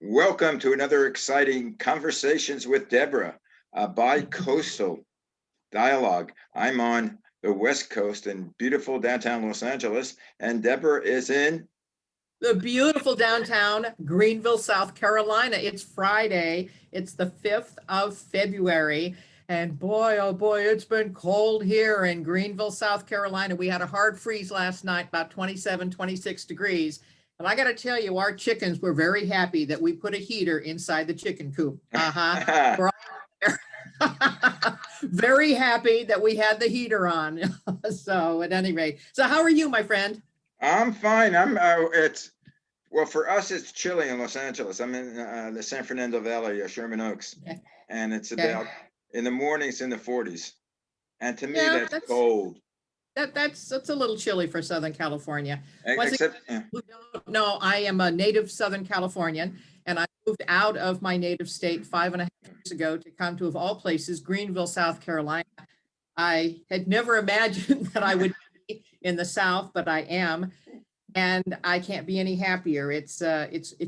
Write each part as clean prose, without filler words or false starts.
Welcome to another exciting Conversations with Deborah, a bi-coastal dialogue. I'm on the West Coast in beautiful downtown Los Angeles, and Deborah is in. The beautiful downtown Greenville, South Carolina. It's Friday. It's the 5th of February. And boy, oh boy, it's been cold here in Greenville, South Carolina. We had a hard freeze last night, about 27, 26 degrees. And I got to tell you, our chickens were very happy that we put a heater inside the chicken coop. We're all very happy that we had the heater on. So at any rate, so how are you, my friend? I'm fine. Well, for us, it's chilly in Los Angeles. I'm in the San Fernando Valley, Sherman Oaks, Okay. and it's Okay. about in the mornings in the 40s. And to me, Yeah, that's cold. that's a little chilly for Southern California. Except, Who don't know, I am a native Southern Californian, and I moved out of my native state 5.5 years ago to come to, of all places, Greenville, South Carolina. I had never imagined that I would be in the South, but I am, and I can't be any happier. It's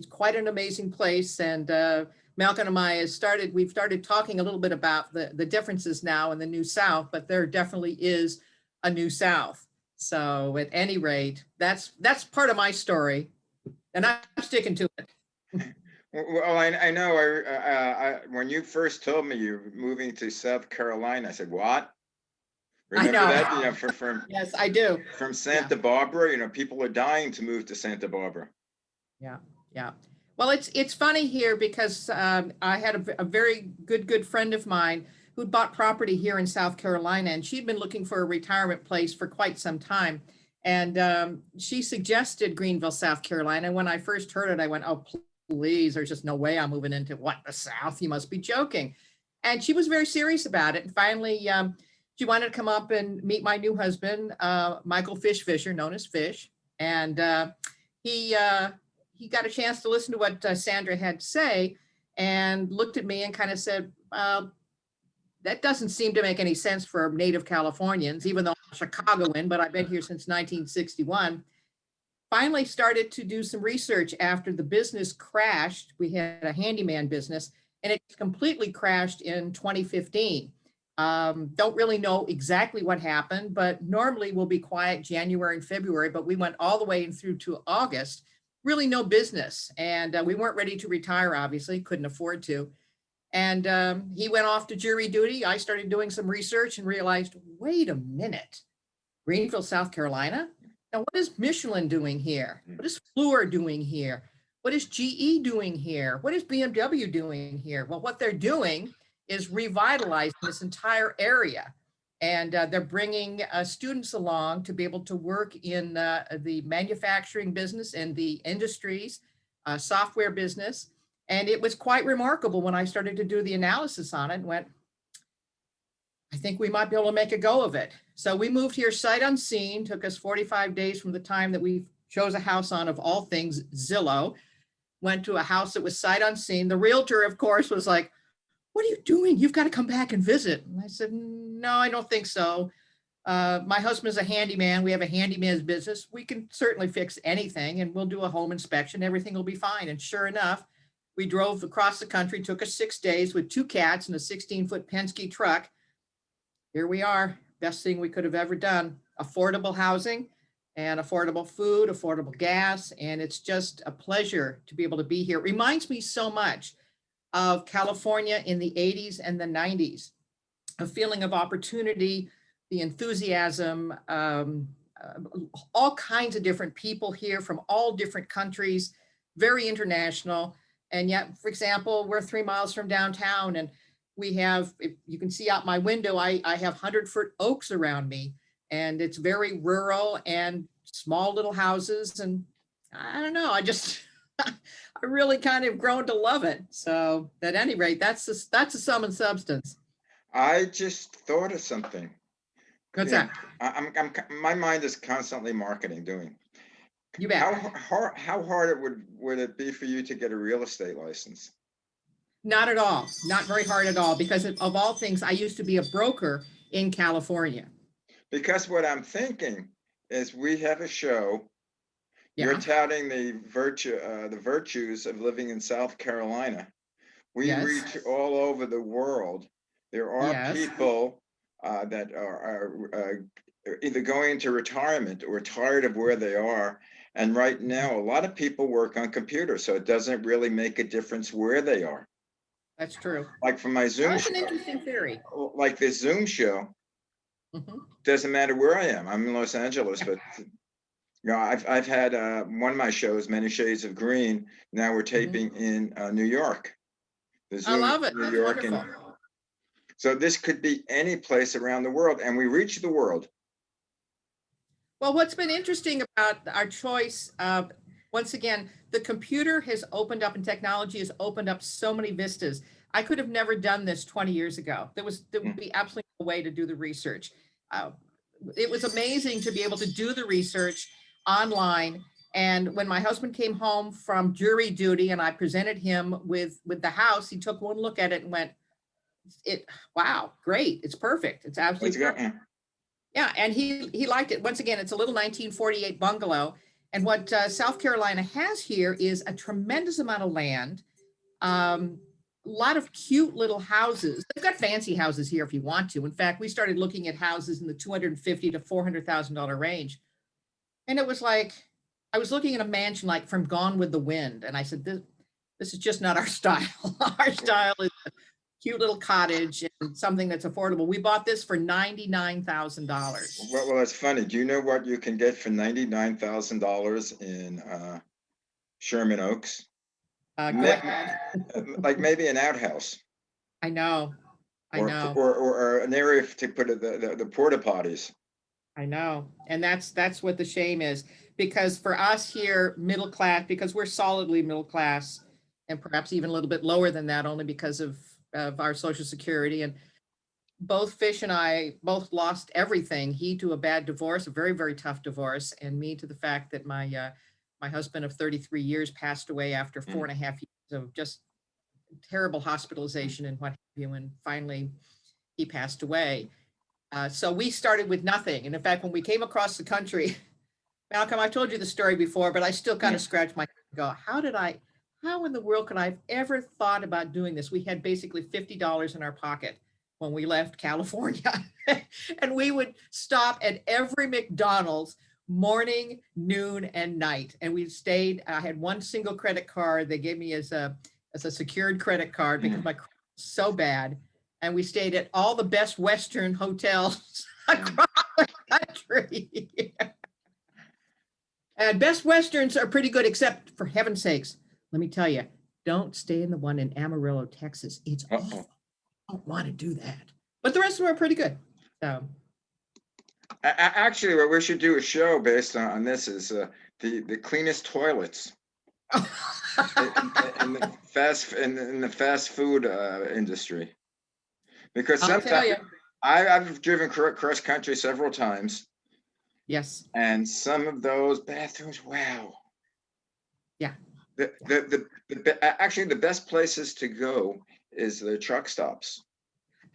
quite an amazing place, and Malcolm and I we've started talking a little bit about the differences now in the New South, but there definitely is a New South. So at any rate, that's part of my story, and I'm sticking to it. well, I know. When you first told me you were moving to South Carolina, I said, "What?" Remember know. that? From Yes, I do. Santa Barbara, people are dying to move to Santa Barbara. Yeah, yeah. Well, it's funny here because I had a very good friend of mine who'd bought property here in South Carolina, and she'd been looking for a retirement place for quite some time. And she suggested Greenville, South Carolina. When I first heard it, I went, "Oh, please, there's just no way I'm moving into the South. You must be joking." And she was very serious about it. And finally, she wanted to come up and meet my new husband, Michael Fisher, known as Fish. And he got a chance to listen to what Sandra had to say and looked at me and kind of said, that doesn't seem to make any sense for native Californians, even though I'm a Chicagoan, but I've been here since 1961. Finally started to do some research after the business crashed. We had a handyman business, and it completely crashed in 2015. Don't really know exactly what happened, but normally we'll be quiet January and February, but we went all the way in through to August, really no business. And we weren't ready to retire, obviously, couldn't afford to. And he went off to jury duty. I started doing some research and realized, wait a minute, Greenville, South Carolina? Now, what is Michelin doing here? What is Fluor doing here? What is GE doing here? What is BMW doing here? Well, what they're doing is revitalizing this entire area. And they're bringing students along to be able to work in the manufacturing business and the industries, software business. And it was quite remarkable when I started to do the analysis on it and went, I think we might be able to make a go of it. So we moved here sight unseen, took us 45 days from the time that we chose a house on, of all things, Zillow, went to a house that was sight unseen. The realtor, of course, was like, "What are you doing? You've got to come back and visit." And I said, "No, I don't think so. My husband's a handyman. We have a handyman's business. We can certainly fix anything, and we'll do a home inspection. Everything will be fine." And sure enough, we drove across the country, took us 6 days with 2 cats and a 16-foot Penske truck. Here we are, best thing we could have ever done. Affordable housing and affordable food, affordable gas, and it's just a pleasure to be able to be here. It reminds me so much of California in the 80s and the 90s, a feeling of opportunity, the enthusiasm, all kinds of different people here from all different countries, very international. And yet, for example, we're 3 miles from downtown, and we have, if you can see out my window, I have 100-foot oaks around me, and it's very rural and small little houses. And I don't know, I really kind of grown to love it. So at any rate, that's a sum and substance. I just thought of something. What's that? My mind is constantly doing. You bet. How hard would it be for you to get a real estate license? Not at all. Not very hard at all, because of all things, I used to be a broker in California. Because what I'm thinking is we have a show. You're Yeah. touting the virtues of living in South Carolina. We Yes. reach all over the world. There are Yes. people that either going into retirement or tired of where they are. And right now, a lot of people work on computers, so it doesn't really make a difference where they are. That's true. Like for my Well, Zoom that's an show, interesting theory. like this Zoom show, Mhm. doesn't matter where I am. I'm in Los Angeles, Yeah. but I've had one of my shows, Many Shades of Green. Now we're Mhm. taping in New York. The I Zoom love it. New That's York, and wonderful. so this could be any place around the world, and we reach the world. Well, what's been interesting about our choice, once again, the computer has opened up and technology has opened up so many vistas. I could have never done this 20 years ago. There would Mm. be absolutely no way to do the research. Uh, it was amazing to be able to do the research online. And when my husband came home from jury duty and I presented him with the house, he took one look at it and went, "It, wow, great! It's perfect. It's Let's absolutely go. perfect." Yeah, and he liked it. Once again, it's a little 1948 bungalow. And what South Carolina has here is a tremendous amount of land, a lot of cute little houses. They've got fancy houses here if you want to. In fact, we started looking at houses in the 250 to $400,000 range, and it was like I was looking at a mansion like from Gone with the Wind, and I said, this is just not our style. Our style is cute little cottage and something that's affordable. We bought this for $99,000. Well, that's funny. Do you know what you can get for $99,000 in Sherman Oaks? Go ahead. Like maybe an outhouse I know. I know. or an area to put the porta potties. I know. And that's what the shame is. Because for us here, middle class, because we're solidly middle class and perhaps even a little bit lower than that, only because of our social security. And both Fish and I both lost everything. He to a bad divorce, a very, very tough divorce, and me to the fact that my husband of 33 years passed away after Mm. 4.5 years of just terrible hospitalization and what have you. And finally, he passed away. So we started with nothing. And in fact, when we came across the country, Malcolm, I told you the story before, but I still kind of Mm. scratch my head and go, how in the world could I have ever thought about doing this? We had basically $50 in our pocket when we left California. And we would stop at every McDonald's morning, noon, and night. And we stayed, I had one single credit card they gave me as a secured credit card because Mm. my credit was so bad. And we stayed at all the best Western hotels Mm. across the country. And Best Westerns are pretty good, except for heaven's sakes, let me tell you, don't stay in the one in Amarillo, Texas. It's awful. I don't want to do that. But the rest of them are pretty good. So Actually, what we should do a show based on this is the cleanest toilets in the fast food industry. Because I'll tell sometimes you. I've driven cross country several times, Yes. and some of those bathrooms, wow. Yeah. Actually, the best places to go is the truck stops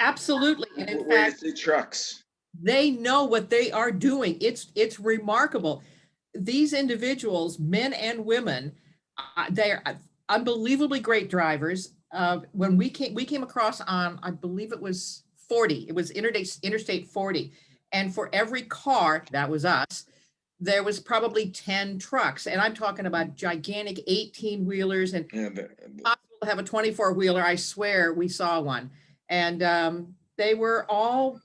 Absolutely. And in where you fact, see trucks. they know what they are doing. It's remarkable. These individuals, men and women, they are unbelievably great drivers. When we came across on, I believe it was 40. It was Interstate 40, and for every car that was us, there was probably 10 trucks, and I'm talking about gigantic 18 wheelers and Yeah, possible to have a 24 wheeler. I swear we saw one, and they were all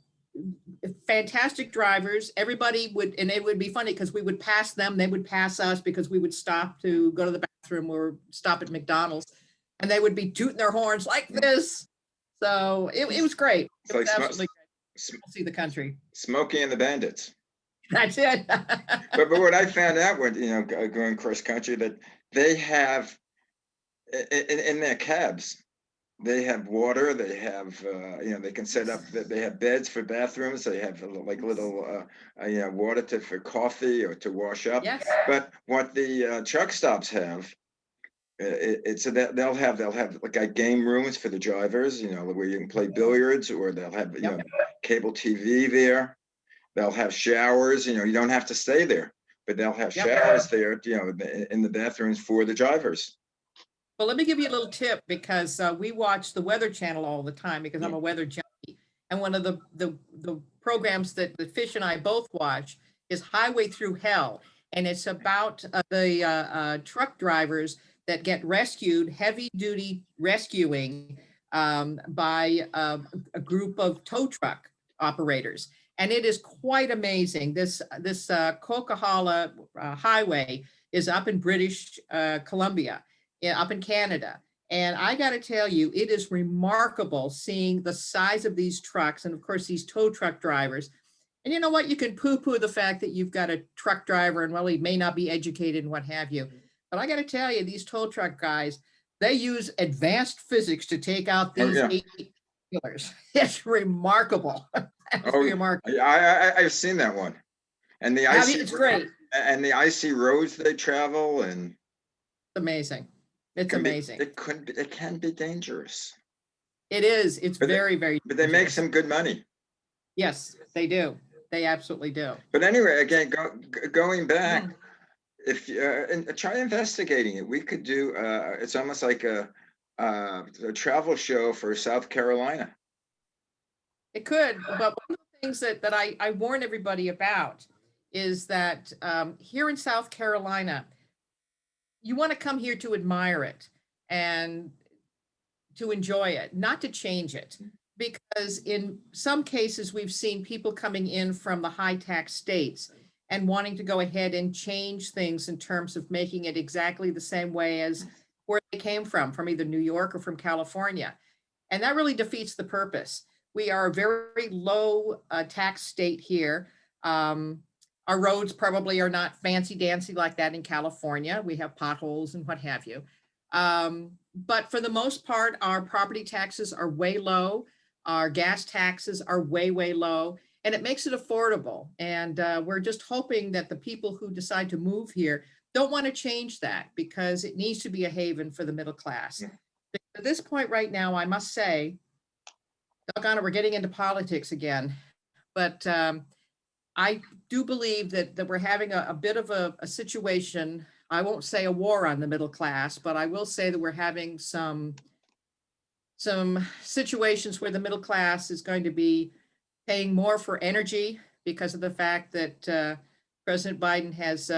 fantastic drivers. Everybody would, and it would be funny because we would pass them, they would pass us because we would stop to go to the bathroom or stop at McDonald's, and they would be tooting their horns like this. So it was great. it's It was like absolutely great to see the country. Smokey and the Bandits. That's it. But what I found out when going cross country, that they have in their cabs, they have water. They have they can set up that they have beds for bathrooms. They have like little water for coffee or to wash up. Yes. But what the truck stops have, it's that they'll have like game rooms for the drivers, where you can play billiards, or they'll have Yep. cable TV there. They'll have showers. You don't have to stay there. but they'll have Yep. showers there, in the bathrooms for the drivers. Well, let me give you a little tip because we watch the Weather Channel all the time because I'm a weather junkie. And one of the programs that Fish and I both watch is Highway Through Hell. And it's about the truck drivers that get rescued, heavy duty rescuing by a group of tow truck operators. And it is quite amazing. This Coquihalla Highway is up in British Columbia, up in Canada. And I got to tell you, it is remarkable seeing the size of these trucks and, of course, these tow truck drivers. And you know what? You can poo-poo the fact that you've got a truck driver and, well, he may not be educated and what have you. But I got to tell you, these tow truck guys, they use advanced physics to take out these killers. It's remarkable. Remarkable. I've seen that one. And the icy, it's great. And the icy roads they travel, and amazing. It's amazing. It can be dangerous. It is. It's very, very. But they make some good money. Yes, they do. They absolutely do. But anyway, again, going back, if try investigating it, we could do. It's almost like a travel show for South Carolina. It could, but one of the things that I warn everybody about is that here in South Carolina, you want to come here to admire it and to enjoy it, not to change it. Because in some cases, we've seen people coming in from the high tax states and wanting to go ahead and change things in terms of making it exactly the same way as where they came from either New York or from California. And that really defeats the purpose. We are a very low tax state here. Our roads probably are not fancy dancy like that in California. We have potholes and what have you. But for the most part, our property taxes are way low. Our gas taxes are way, way low, and it makes it affordable. And we're just hoping that the people who decide to move here don't want to change that because it needs to be a haven for the middle class. At this point right now, I must say, doggone it, we're getting into politics again. But I do believe that we're having a bit of a situation. I won't say a war on the middle class, but I will say that we're having some situations where the middle class is going to be paying more for energy because of the fact that President Biden has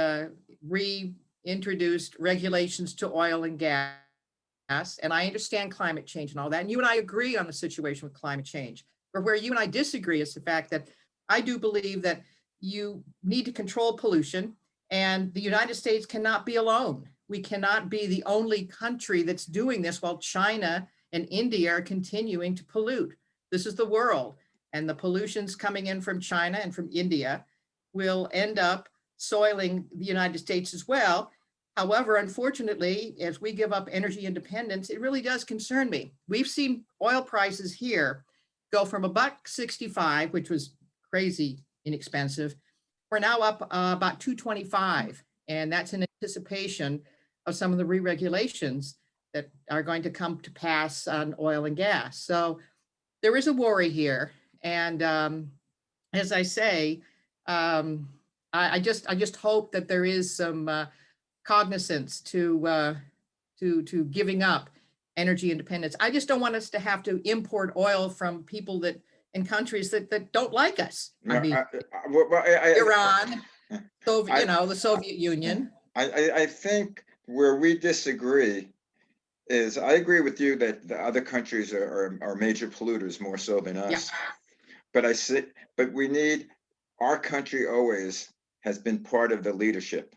reintroduced regulations to oil and gas. And I understand climate change and all that. And you and I agree on the situation with climate change. But where you and I disagree is the fact that I do believe that you need to control pollution, and the United States cannot be alone. We cannot be the only country that's doing this while China and India are continuing to pollute. This is the world, and the pollutions coming in from China and from India will end up soiling the United States as well. However, unfortunately, as we give up energy independence, it really does concern me. We've seen oil prices here go from $1.65, which was crazy inexpensive. We're now up about $2.25, and that's in anticipation of some of the re-regulations that are going to come to pass on oil and gas. So there is a worry here, and as I say, I just hope that there is some cognizance to giving up energy independence. I just don't want us to have to import oil from people that in countries that don't like us. I mean, Iran, the Soviet Union. I think where we disagree is I agree with you that the other countries are major polluters more so than us. Yeah. But we need, our country always has been part of the leadership.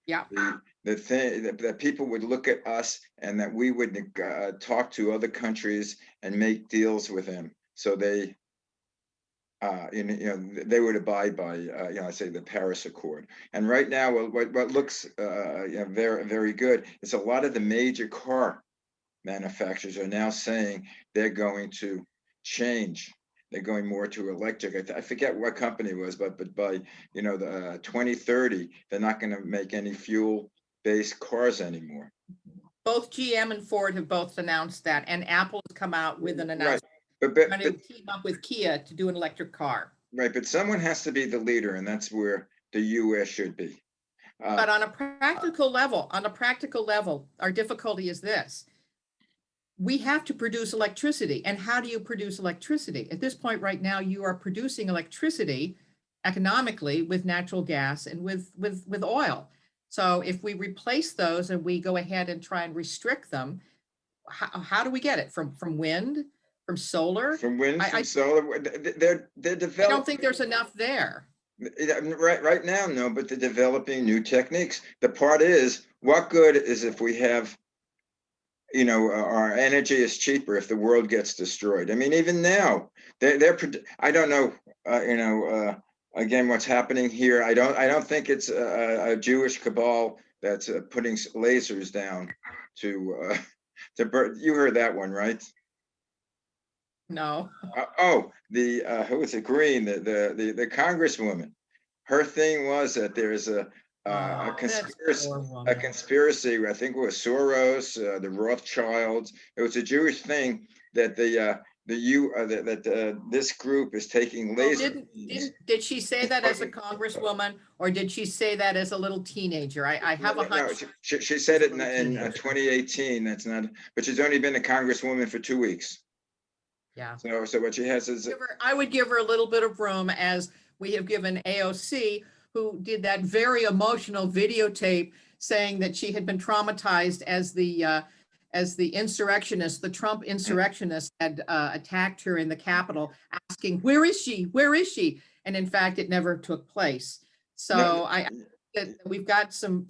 Yeah. The thing that people would look at us and that we would talk to other countries and make deals with them. So they, they would abide by, I say the Paris Accord. And right now, what looks very, very good is a lot of the major car manufacturers are now saying they're going to change. They're going more to electric. I forget what company it was, but by the 2030, they're not going to make any fuel-based cars anymore. Both GM and Ford have both announced that, and Apple has come out with an announcement. Right. They're going to team up with Kia to do an electric car. Right, but someone has to be the leader, and that's where the U.S. should be. But on a practical level, our difficulty is this. We have to produce electricity. And how do you produce electricity? At this point right now, you are producing electricity economically with natural gas and with oil. So if we replace those and we go ahead and try and restrict them, how do we get it? From wind, from solar? From wind, I from solar, they're don't developing. think there's enough there. Right now, no, but they're developing new techniques. The part is, what good is if we have, our energy is cheaper if the world gets destroyed. I mean, even now, I don't know, again, what's happening here. I don't think it's a Jewish cabal that's putting lasers down to burn. You heard that one, right? No. Who was it? Green, the congresswoman. Her thing was that there's a conspiracy. I think it was Soros, the Rothschilds. It was a Jewish thing that this group is taking lasers. Did she say that as a congresswoman, or did she say that as a little teenager? I have a hunch. No, she said it in 2018. That's not, but she's only been a congresswoman for 2 weeks. Yeah. So what she has is, I would give her a little bit of room, as we have given AOC, who did that very emotional videotape saying that she had been traumatized as the insurrectionist, the Trump insurrectionist had attacked her in the Capitol, asking, "Where is she? Where is she?" And in fact, it never took place. So I that we've got some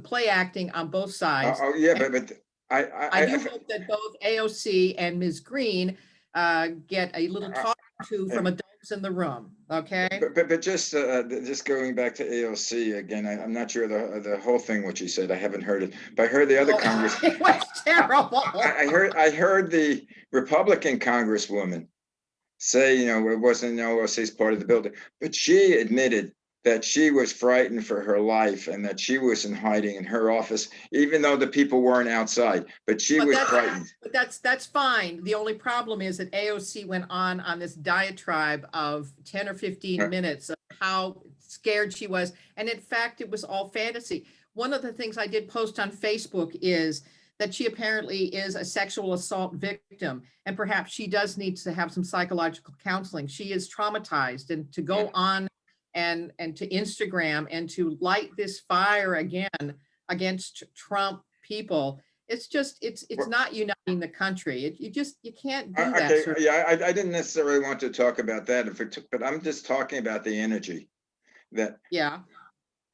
play acting on both sides. but I do hope that both AOC and Ms. Green get a little talk to from adults in the room. Okay. But just going back to AOC again, I'm not sure the whole thing what she said. I haven't heard it, but I heard the other Congress. It was terrible. I heard the Republican congresswoman say, it wasn't AOC's part of the building, but she admitted that she was frightened for her life and that she was in hiding in her office, even though the people weren't outside, but she was frightened. But that's fine. The only problem is that AOC went on this diatribe of 10 or 15 minutes of how scared she was. And in fact, it was all fantasy. One of the things I did post on Facebook is that she apparently is a sexual assault victim, and perhaps she does need to have some psychological counseling. She is traumatized, and to go on and to Instagram and to light this fire again against Trump people, it's not uniting the country. You can't do that. Okay, yeah, I didn't necessarily want to talk about that, but I'm just talking about the energy that. Yeah.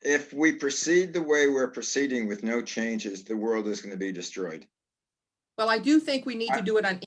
If we proceed the way we're proceeding with no changes, the world is going to be destroyed. Well, I do think we need to do it on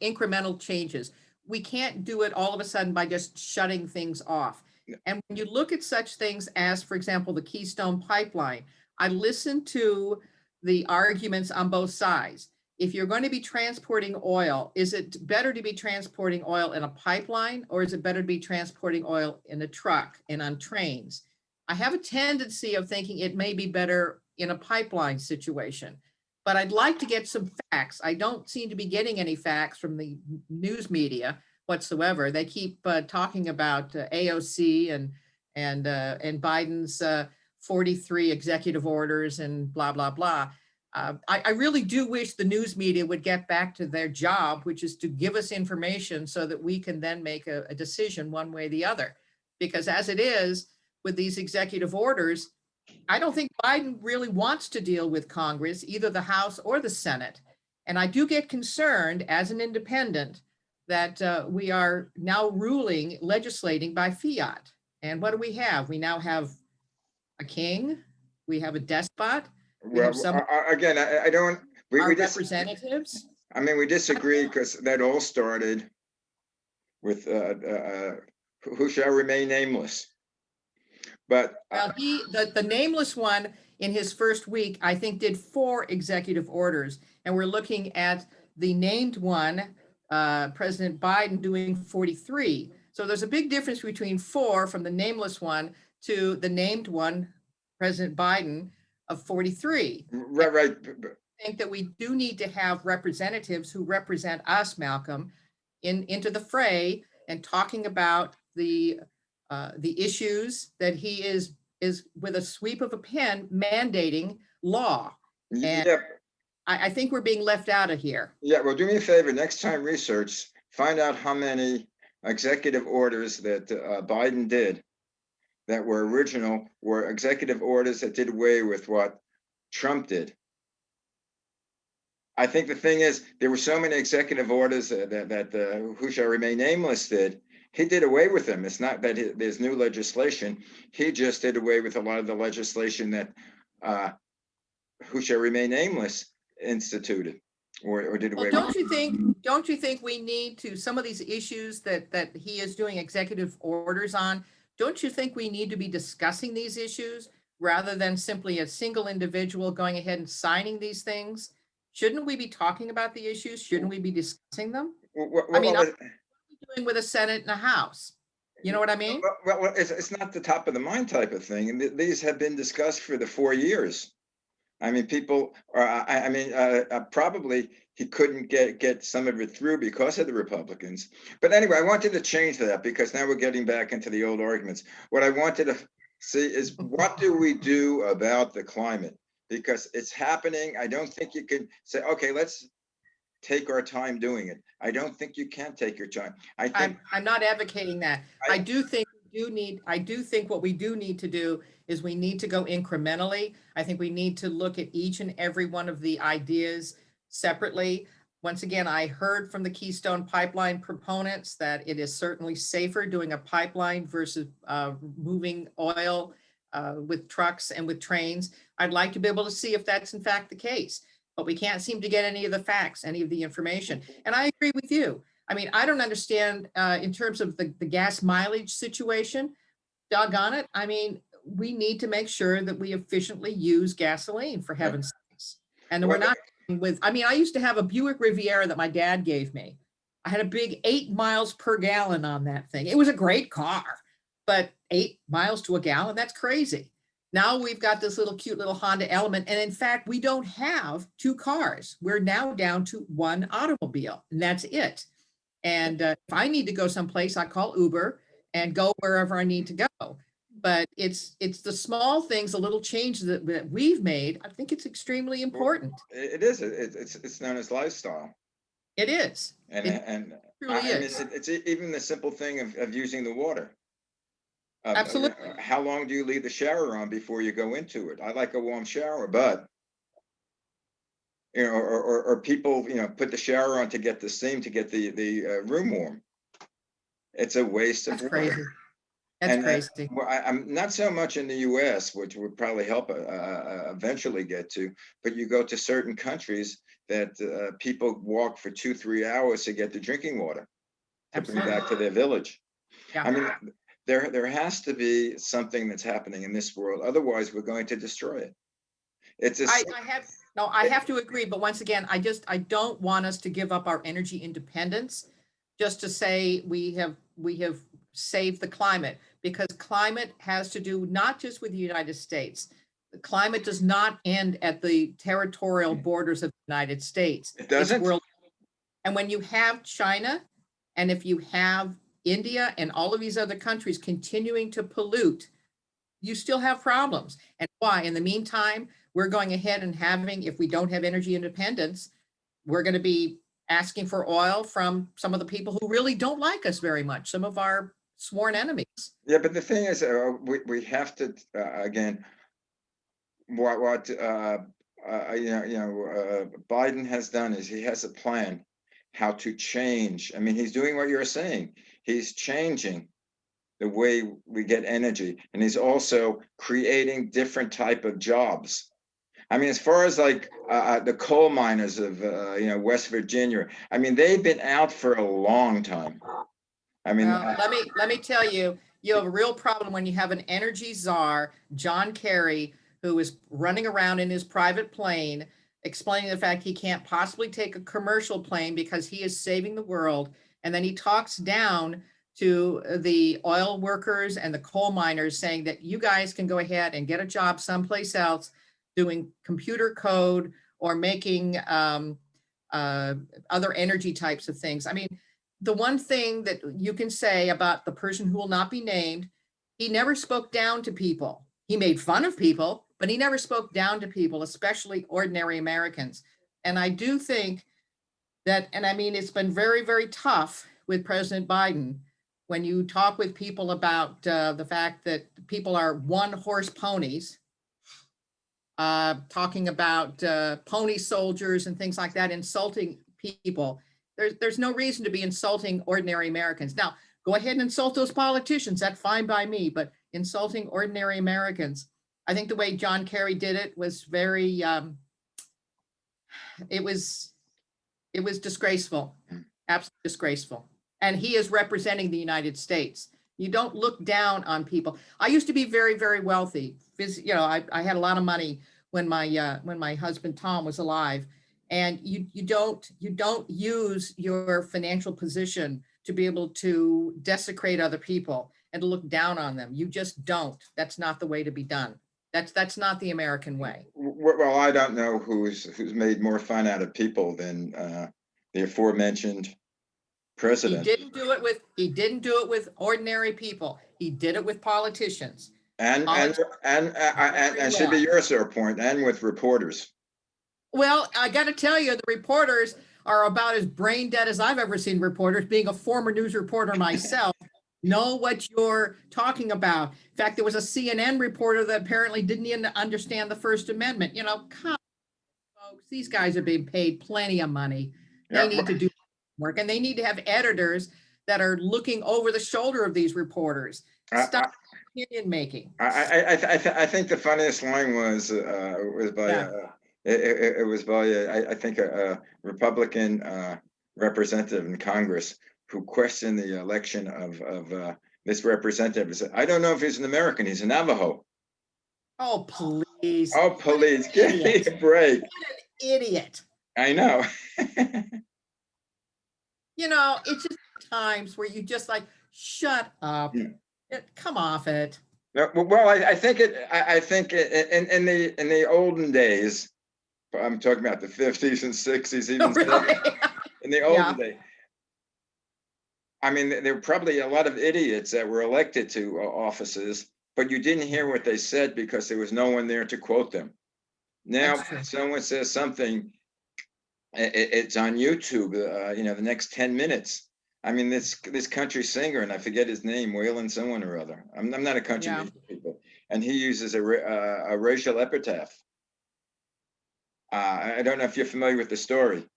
incremental changes. We can't do it all of a sudden by just shutting things off. And when you look at such things as, for example, the Keystone Pipeline, I listened to the arguments on both sides. If you're going to be transporting oil, is it better to be transporting oil in a pipeline, or is it better to be transporting oil in a truck and on trains? I have a tendency of thinking it may be better in a pipeline situation, but I'd like to get some facts. I don't seem to be getting any facts from the news media whatsoever. They keep talking about AOC and Biden's 43 executive orders and blah, blah, blah. I really do wish the news media would get back to their job, which is to give us information so that we can then make a decision one way or the other. Because as it is with these executive orders, I don't think Biden really wants to deal with Congress, either the House or the Senate. And I do get concerned as an independent that we are now legislating by fiat. And what do we have? We now have a king, we have a despot. Well, again, I don't. We representatives. I mean, we disagree because that all started with who shall remain nameless. But well, the nameless one in his first week, I think, did 4 executive orders, and we're looking at the named one, President Biden, doing 43. So there's a big difference between 4 from the nameless one to the named one, President Biden, of 43. Right. I think that we do need to have representatives who represent us, Malcolm, into the fray and talking about the the issues that he is with a sweep of a pen mandating law. And Yeah, I think we're being left out of here. yeah. Well, do me a favor. Next time, research, find out how many executive orders that Biden did that were original were executive orders that did away with what Trump did. I think the thing is, there were so many executive orders that Who Shall Remain Nameless did. He did away with them. It's not that there's new legislation. He just did away with a lot of the legislation that Who Shall Remain Nameless instituted or did Well, away don't with. you think we need to, some of these issues that he is doing executive orders on, don't you think we need to be discussing these issues rather than simply a single individual going ahead and signing these things? Shouldn't we be talking about the issues? Shouldn't we be discussing them? I mean, what are we doing with a Senate and a House? You know what I mean? Well, it's not the top of the mind type of thing. And these have been discussed for the 4 years. I mean, people are, probably he couldn't get some of it through because of the Republicans. But anyway, I wanted to change that because now we're getting back into the old arguments. What I wanted to see is what do we do about the climate? Because it's happening. I don't think you can say, okay, let's take our time doing it. I don't think you can take your time. I'm not advocating that. I do think what we do need to do is we need to go incrementally. I think we need to look at each and every one of the ideas separately. Once again, I heard from the Keystone Pipeline proponents that it is certainly safer doing a pipeline versus moving oil with trucks and with trains. I'd like to be able to see if that's in fact the case, but we can't seem to get any of the facts, any of the information. And I agree with you. I mean, I don't understand in terms of the gas mileage situation. Doggone it. I mean, we need to make sure that we efficiently use gasoline, for heaven's sakes. And we're not with, I mean, I used to have a Buick Riviera that my dad gave me. I had a big 8 miles per gallon on that thing. It was a great car, but 8 miles to a gallon, that's crazy. Now we've got this little cute little Honda Element. And in fact, we don't have 2 cars. We're now down to 1 automobile, and that's it. And if I need to go someplace, I call Uber and go wherever I need to go. But it's the small things, the little changes that we've made. I think it's extremely important. It is. It's known as lifestyle. It is. And Truly I mean, is. it's even the simple thing of using the water. Absolutely. How long do you leave the shower on before you go into it? I like a warm shower, but or people, put the shower on to get the steam, to get the room warm. It's a waste of That's water. crazy. That's crazy. Well, I'm not so much in the US, which would probably help eventually get to, but you go to certain countries that people walk for 2-3 hours to get the drinking water to bring back to their village. Yeah. I mean, there has to be something that's happening in this world. Otherwise, we're going to destroy it. I have to agree, but once again, I don't want us to give up our energy independence just to say we have saved the climate, because climate has to do not just with the United States. The climate does not end at the territorial borders of the United States. It doesn't. It's world. And when you have China, and if you have India and all of these other countries continuing to pollute, you still have problems. And why? In the meantime, we're going ahead and having, if we don't have energy independence, we're going to be asking for oil from some of the people who really don't like us very much, some of our sworn enemies. Yeah, but the thing is, we have to again, what Biden has done is he has a plan how to change. I mean, he's doing what you're saying. He's changing the way we get energy, and he's also creating different type of jobs. I mean, as far as like the coal miners of West Virginia, I mean, they've been out for a long time. I mean, well, let me tell you, you have a real problem when you have an energy czar, John Kerry, who is running around in his private plane, explaining the fact he can't possibly take a commercial plane because he is saving the world, and then he talks down to the oil workers and the coal miners, saying that you guys can go ahead and get a job someplace else doing computer code or making other energy types of things. I mean, the one thing that you can say about the person who will not be named He never spoke down to people. He made fun of people, but he never spoke down to people, especially ordinary Americans. And I do think that, and I mean, it's been very, very tough with President Biden when you talk with people about the fact that people are one horse ponies, talking about pony soldiers and things like that, insulting people. There's no reason to be insulting ordinary Americans. Now, go ahead and insult those politicians. That's fine by me, but insulting ordinary Americans, I think the way John Kerry did it was very, it was disgraceful, absolutely disgraceful. And he is representing the United States. You don't look down on people. I used to be very, very wealthy. You know, I had a lot of money when my husband Tom was alive. And you don't use your financial position to be able to desecrate other people and to look down on them. You just don't. That's not the way to be done. That's not the American way. Well, I don't know who's made more fun out of people than the aforementioned president. He didn't do it with ordinary people. He did it with politicians. And should be your sore point, and with reporters. Well, I got to tell you, the reporters are about as brain dead as I've ever seen reporters. Being a former news reporter myself, know what you're talking about. In fact, there was a CNN reporter that apparently didn't even understand the First Amendment. You know, come on, folks, these guys are being paid plenty of money. They need to do work, and they need to have editors that are looking over the shoulder of these reporters. Stop opinion making. I think the funniest line was by it was by I think a Republican representative in Congress who questioned the election of this representative. He said, "I don't know if he's an American. He's a Navajo." Oh, please. Oh, please, give me a break. What an idiot. I know. You know, it's just times where you just like, shut up. Come off it. Well, I think in the olden days, I'm talking about the 50s and 60s, even Really? in the olden days. I mean, there were probably a lot of idiots that were elected to offices, but you didn't hear what they said because there was no one there to quote them. Now, someone says something, it's on YouTube, you know, the next 10 minutes. I mean, this country singer, and I forget his name, Waylon someone or other. I'm not a country music people, and he uses a racial epitaph. I don't know if you're familiar with the story.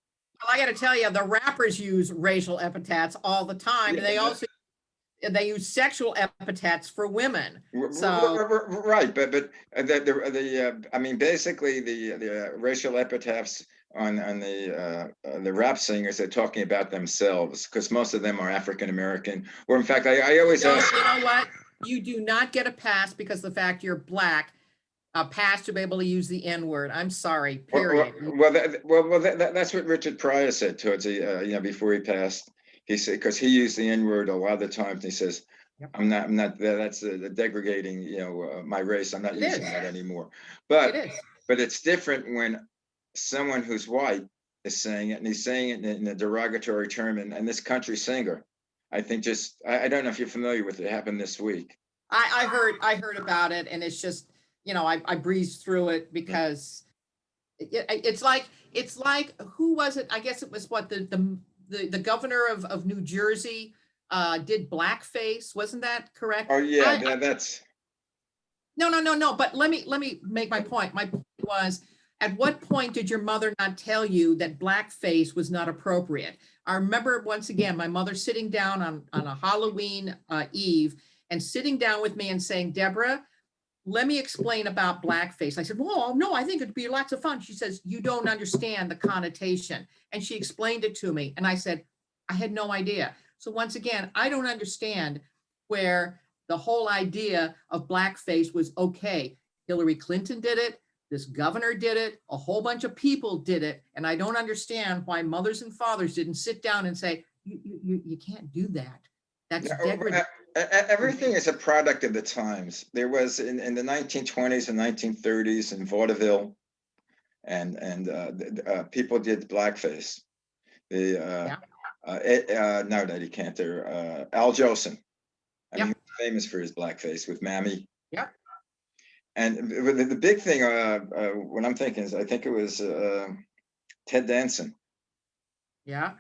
Well, I got to tell you, the rappers use racial epithets all the time. And they also use sexual epithets for women. So right, but I mean, basically the racial epitaphs on the rap singers, they're talking about themselves because most of them are African American. Or in fact, I always ask, you know what? You do not get a pass because of the fact you're Black. A pass to be able to use the N-word. I'm sorry. Period. That's what Richard Pryor said towards the you know, before he passed. He said, because he used the N-word a lot of the times. And he says, I'm not. That's degrading. You know, my race. I'm not using that anymore. But it's different when someone who's white is saying it, and he's saying it in a derogatory term. And this country singer, I think, I don't know if you're familiar with it. It happened this week. I heard about it, and it's just, you know, I breezed through it because it's like who was it? I guess it was what the governor of New Jersey did blackface. Wasn't that correct? Oh yeah, that's no. But let me make my point. My point was, at what point did your mother not tell you that blackface was not appropriate? I remember once again my mother sitting down on a Halloween Eve and sitting down with me and saying, Deborah, let me explain about blackface. I said, well, no, I think it'd be lots of fun. She says, you don't understand the connotation. And she explained it to me. And I said, I had no idea. So once again, I don't understand where the whole idea of blackface was okay. Hillary Clinton did it. This governor did it. A whole bunch of people did it. And I don't understand why mothers and fathers didn't sit down and say, you can't do that. That's degrading. Everything is a product of the times. There was in the 1920s and 1930s in vaudeville, and people did blackface. No, Eddie Cantor, Al Jolson. I mean, famous for his blackface with Mammy. Yeah. And the big thing, what I'm thinking is, I think it was Ted Danson. Yeah.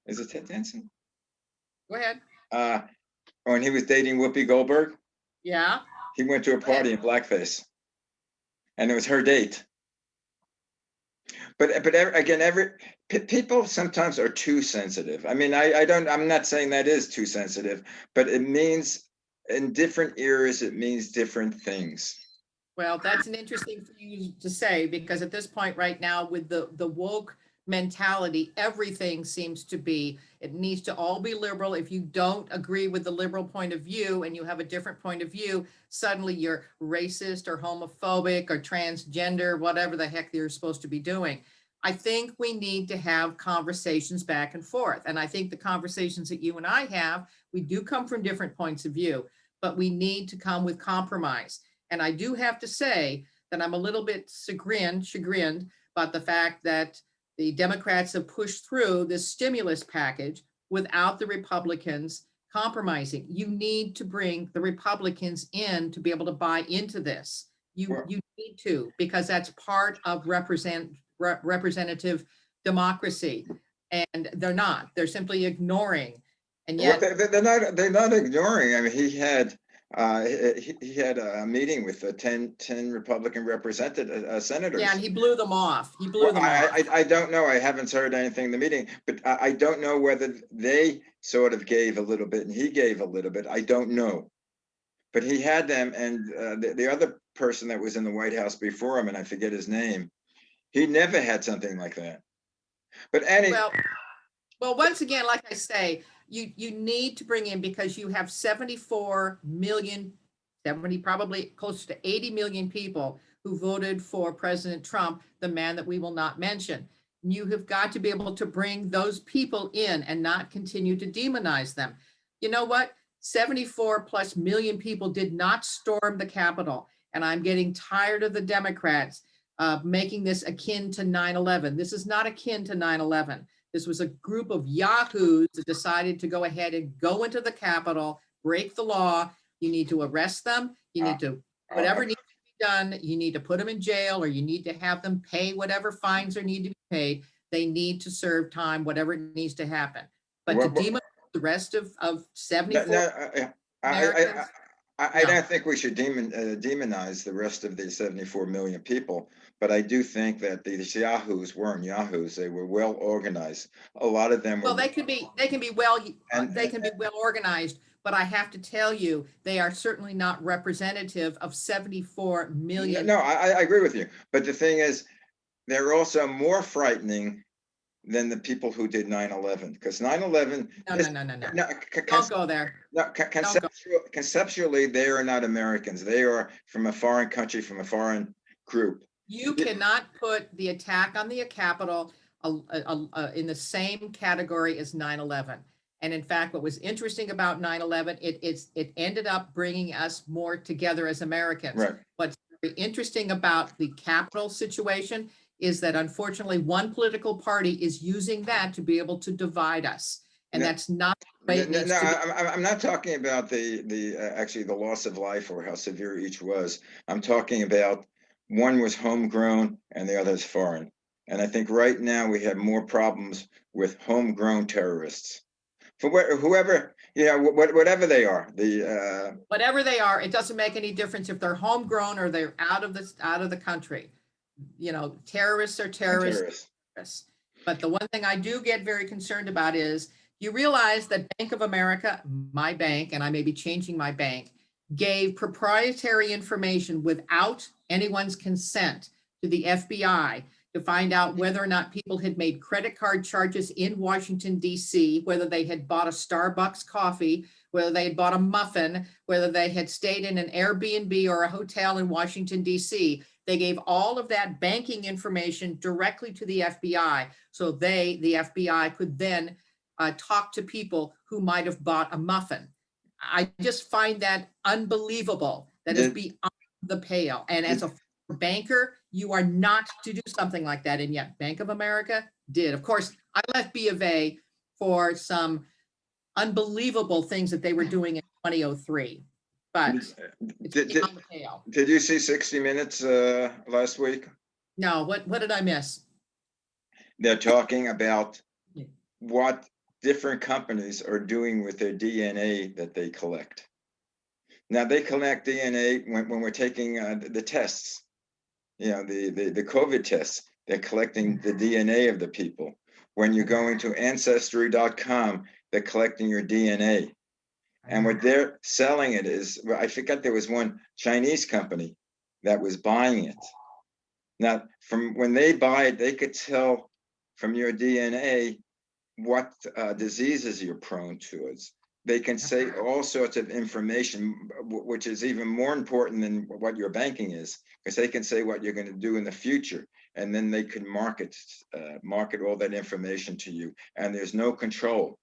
Is it Ted Danson? Go ahead. When he was dating Whoopi Goldberg, Yeah. he went to a party in blackface, and it was her date. But again, people sometimes are too sensitive. I mean, I'm not saying that is too sensitive, but it means in different eras, it means different things. Well, that's an interesting for you to say, because at this point right now, with the woke mentality, everything seems to be, it needs to all be liberal. If you don't agree with the liberal point of view and you have a different point of view, suddenly you're racist or homophobic or transgender, whatever the heck you're supposed to be doing. I think we need to have conversations back and forth. And I think the conversations that you and I have, we do come from different points of view, but we need to come with compromise. And I do have to say that I'm a little bit chagrined about the fact that the Democrats have pushed through this stimulus package without the Republicans compromising. You need to bring the Republicans in to be able to buy into this. You need to, because that's part of representative democracy. And they're not. They're simply ignoring. And yet they're not ignoring. I mean, he had a meeting with 10 Republican senators. Yeah, and he blew them off. He blew them off. I don't know. I haven't heard anything in the meeting, but I don't know whether they sort of gave a little bit and he gave a little bit. I don't know. But he had them, and the other person that was in the White House before him, and I forget his name, he never had something like that. But well, once again, like I say, you need to bring in, because you have 74 million, 70, probably close to 80 million people who voted for President Trump, the man that we will not mention. You have got to be able to bring those people in and not continue to demonize them. You know what? 74 plus million people did not storm the Capitol. And I'm getting tired of the Democrats making this akin to 9/11. This is not akin to 9/11. This was a group of yahoos that decided to go ahead and go into the Capitol, break the law. You need to arrest them. You need to, whatever needs to be done, you need to put them in jail, or you need to have them pay whatever fines are need to be paid. They need to serve time, whatever it needs to happen. But to demonize the rest of 74 Americans, I don't think we should demonize the rest of the 74 million people, but I do think that these yahoos weren't yahoos. They were well organized. A lot of them were. Well, they can be well organized, but I have to tell you, they are certainly not representative of 74 million. No, I agree with you. But the thing is, they're also more frightening than the people who did 9/11, because 9/11. No. Don't go there. No, conceptually, they are not Americans. They are from a foreign country, from a foreign group. You cannot put the attack on the Capitol in the same category as 9/11. And in fact, what was interesting about 9/11, it ended up bringing us more together as Americans. Right. What's very interesting about the Capitol situation is that unfortunately one political party is using that to be able to divide us. And that's not the way it needs to be. I'm not talking about actually the loss of life or how severe each was. I'm talking about one was homegrown and the other is foreign. And I think right now we have more problems with homegrown terrorists. For whoever, whatever they are, whatever they are, it doesn't make any difference if they're homegrown or they're out of the country. Terrorists are terrorists. But the one thing I do get very concerned about is, you realize that Bank of America, my bank, and I may be changing my bank, gave proprietary information without anyone's consent to the FBI to find out whether or not people had made credit card charges in Washington, D.C., whether they had bought a Starbucks coffee, whether they had bought a muffin, whether they had stayed in an Airbnb or a hotel in Washington, D.C. They gave all of that banking information directly to the FBI, so the FBI, could then talk to people who might have bought a muffin. I just find that unbelievable. That is beyond the pale. And as a banker, you are not to do something like that. And yet Bank of America did. Of course, I left B of A for some unbelievable things that they were doing in 2003. but it's Did, did, beyond the pale. did you see 60 Minutes last week? No, what did I miss? They're talking about Yeah. what different companies are doing with their DNA that they collect. Now they collect DNA when we're taking the tests, the COVID tests. They're collecting the DNA of the people. When you're going to ancestry.com, they're collecting your DNA. And what they're selling it is, I forget, there was one Chinese company that was buying it. Now, from when they buy it, they could tell from your DNA what diseases you're prone to. They can say all sorts of information, which is even more important than what your banking is, because they can say what you're going to do in the future, and then they can market all that information to you, and there's no control.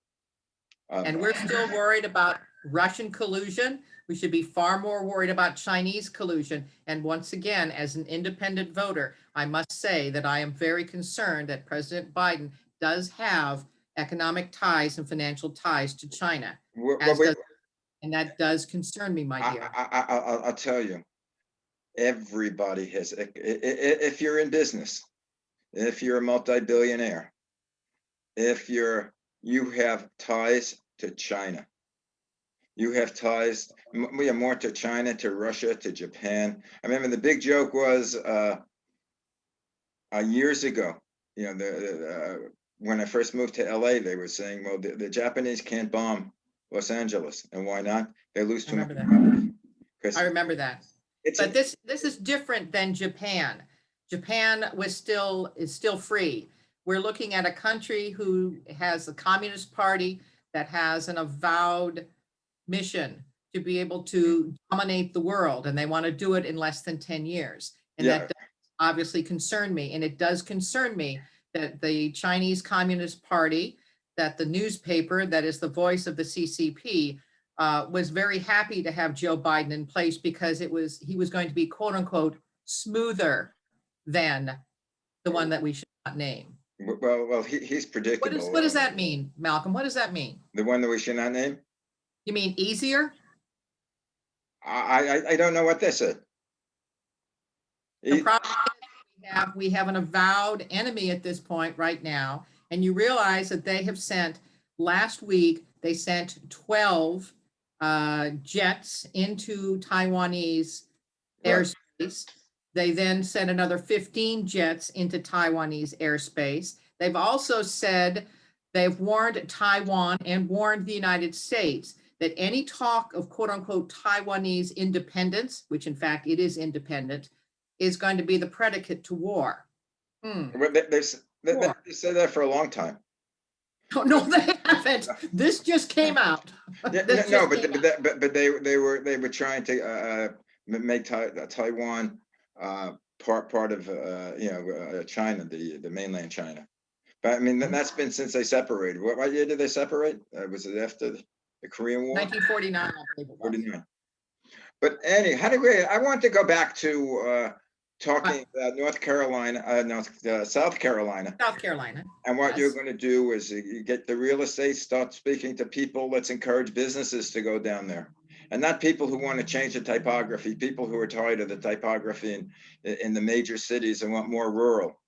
And we're still worried about Russian collusion. We should be far more worried about Chinese collusion. And once again, as an independent voter, I must say that I am very concerned that President Biden does have economic ties and financial ties to China. And that does concern me, my dear. I'll tell you, everybody has, if you're in business, if you're a multi-billionaire, if you have ties to China. You have ties, more to China, to Russia, to Japan. I remember the big joke was years ago, when I first moved to LA, they were saying, well, the Japanese can't bomb Los Angeles. And why not? They lose too much money. I remember that. But this is different than Japan. Japan is still free. We're looking at a country who has a communist party that has an avowed mission to be able to dominate the world, and they want to do it in less than 10 years. And that does obviously concern me. And it does concern me that the Chinese Communist Party, that the newspaper that is the voice of the CCP, was very happy to have Joe Biden in place because he was going to be, quote unquote, smoother than the one that we should not name. Well, he's predictable. What does that mean, Malcolm? What does that mean? The one that we should not name? You mean easier? I don't know what they said. The problem is we have an avowed enemy at this point right now, and you realize that they have sent, last week, they sent 12 jets into Taiwanese airspace. They then sent another 15 jets into Taiwanese airspace. They've also said they've warned Taiwan and warned the United States that any talk of quote unquote Taiwanese independence, which in fact it is independent, is going to be the predicate to war. They said that for a long time. No, they haven't. This just came out. But they were trying to make Taiwan part of China, the mainland China. But I mean, that's been since they separated. What year did they separate? Was it after the Korean War? 1949, I believe it was. 49. But I want to go back to talking about South Carolina. South Carolina. And what you're going to do is you get the real estate, start speaking to people. Let's encourage businesses to go down there. And not people who want to change the typography, people who are tired of the typography in the major cities and want more rural.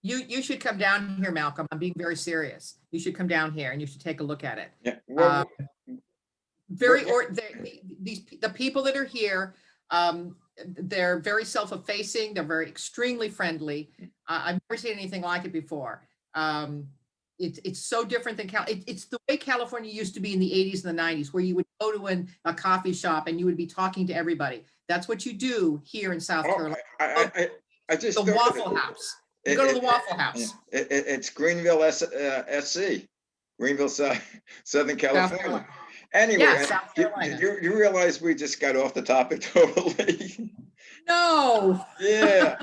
You should come down here, Malcolm. I'm being very serious. You should come down here and you should take a look at it. Yeah. Well, the people that are here, they're very self-effacing. They're very extremely friendly. I've never seen anything like it before. It's so different than it's the way California used to be in the 80s and the 90s, where you would go to a coffee shop and you would be talking to everybody. That's what you do here in South Carolina. I just the Waffle House. You go to the Waffle House. It's Greenville, SC, Greenville, Southern California. Anyway, you realize we just got off the topic totally? No. Yeah.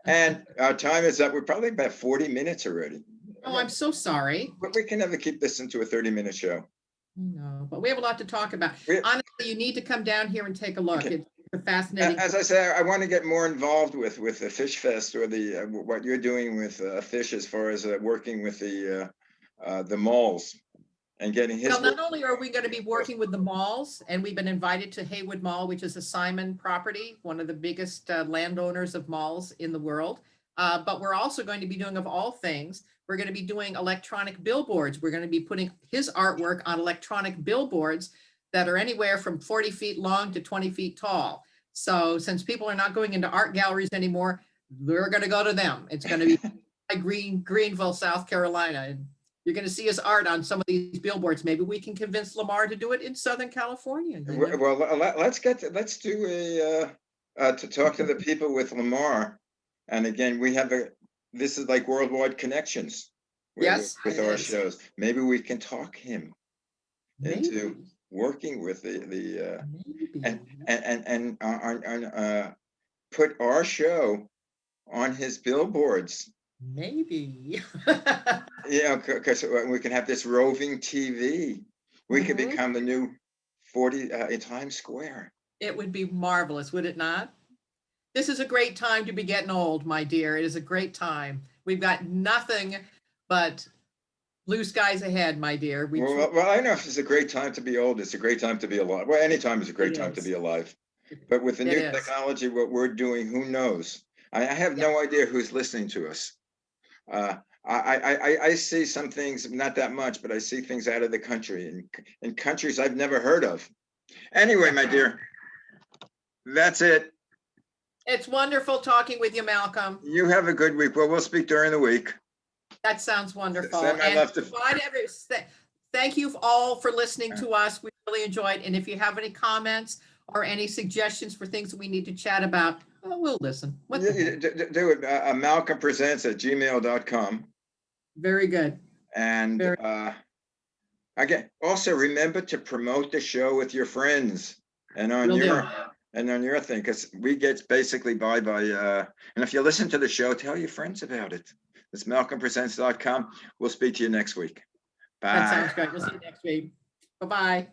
And our time is up. We're probably about 40 minutes already. Oh, I'm so sorry. But we can never keep this into a 30-minute show. No, but we have a lot to talk about. Honestly, you need to come down here and take a look. Okay. It's fascinating. As I say, I want to get more involved with the Fish Fest, or what you're doing with fish, as far as working with the malls. and getting his Well, work. not only are we going to be working with the malls, and we've been invited to Haywood Mall, which is a Simon property, one of the biggest landowners of malls in the world. But we're also going to be doing, of all things, we're going to be doing electronic billboards. We're going to be putting his artwork on electronic billboards that are anywhere from 40 feet long to 20 feet tall. So since people are not going into art galleries anymore, we're going to go to them. It's going to be Greenville, South Carolina. And you're going to see his art on some of these billboards. Maybe we can convince Lamar to do it in Southern California. Well, let's do to talk to the people with Lamar. And again, this is like worldwide connections Yes, with it our is. shows. Maybe we can talk him into Maybe. working with Maybe. and put our show on his billboards. Maybe. Yeah, because we can have this roving TV. We could Mhm. become the new 40 in Times Square. It would be marvelous, would it not? This is a great time to be getting old, my dear. It is a great time. We've got nothing but blue skies ahead, my dear. Well, I know it's a great time to be old. It's a great time to be alive. Well, any time is a great It time to is. be alive. But with the It new is. technology, what we're doing, who knows? I have no idea who's listening to us. I see some things, not that much, but I see things out of the country in countries I've never heard of. Anyway, my dear, that's it. It's wonderful talking with you, Malcolm. You have a good week. Well, we'll speak during the week. That sounds wonderful. Send my And love to- thank you all for listening to us. We really enjoyed. And if you have any comments or any suggestions for things that we need to chat about, well, we'll listen. What the heck? Do it. malcolmpresents@gmail.com. Very good. And again, also remember to promote the show with your friends and on Will your do. and on your thing, because we get basically by and if you listen to the show, tell your friends about it. It's malcolmpresents.com. We'll speak to you next week. Bye. That sounds great. We'll see you next week. Bye-bye.